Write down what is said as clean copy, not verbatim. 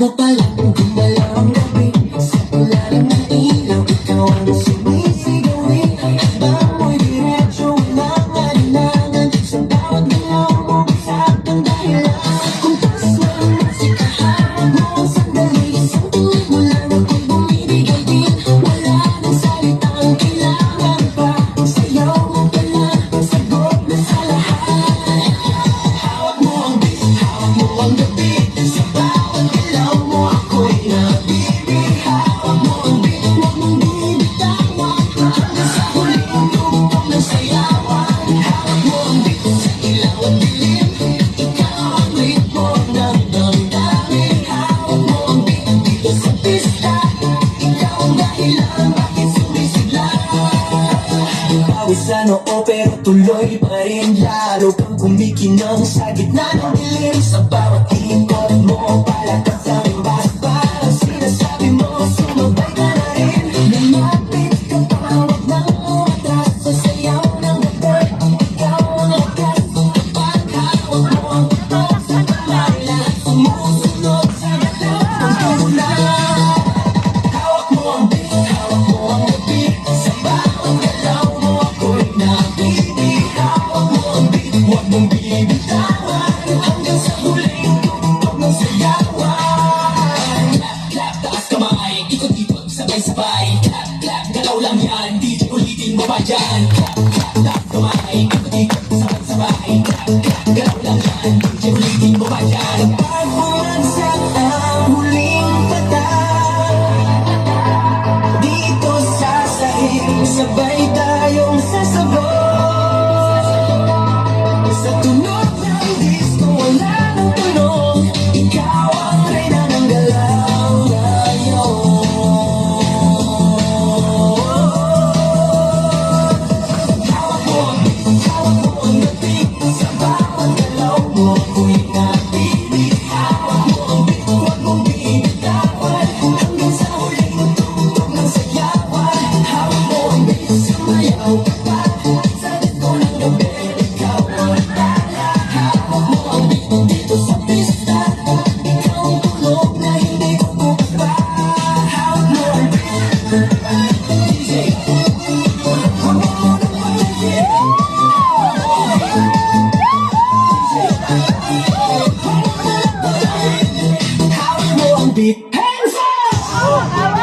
mo palang gumalaw ang gabi sa ilalim ng ilaw, ikaw ang sumisigawi. Iba mo'y diretso, walang alinlangan, sa bawat galaw mo saktong dahilan. Kung taas mo ang masikahan mo ang sandali, isang tuwid mo lang ako'y bumibigay din. Wala nang salitang kailangan pa, sayaw mo pala, sagot na sa lahat. Hawak mo ang beat, hawak mo ang gabi, sa bawat galaw mo ako'y nabibig. Hawak mo ang beat, huwag mong bibitawan, hanggang sa huling tugtog ng sayawan. Hawak mo ang beat, sa ilaw at dilim, ikaw ang ritmo ng damdamin. Hawak mo ang beat, dito sa pista, ikaw ang dahilan bakit sumisigla. Pawis sa noo pero tuloy pa rin, lalo pang kumikinang sa gitna ng dilim. Sa bawat ikot mo, palakas sa aking bas, parang sinasabi mo, sumabay ka na rin. Lumapit ka pa, huwag nang umatras, sa sayaw ng gabi, ikaw ang lakas. Kapag hawak mo ang putok sa kamay, lahat sumusunod sa galaw ng tunay. Hawak mo ang beat, hawak mo ang gabi, sa bawat galaw mo ako'y nabibig. Hawak mo ang beat, huwag mong bibitawan, hanggang sa huling tugtog ng sayawan. Clap, clap, taas kamay, ikot-ikot, sabay-sabay. Clap, clap, galaw lang yan, DJ ulitin mo pa dyan. Clap, clap, taas kamay, ikot-ikot, sabay-sabay. Clap, clap, galaw lang yan, DJ ulitin mo pa dyan. Pag bumagsak ang huling patak, dito sa sahig, sabay tayong sasabog. Sa tunog ng disco, wala nang tunog, ikaw ang reyna ng galaw ngayon. Hawak mo ang beat, hawak mo ang gabi, sa bawat galaw mo ako'y nabibig. Hawak mo ang beat, huwag mong bibitawan, hanggang sa huling tugtog ng sayawan. Hawak mo ang beat, sumayaw ka pa, sa disco ng gabi, ikaw ang tala. Hawak mo ang beat, dito sa pista, ikaw ang tunog na hindi kukupas pa. Hawak mo ang beat.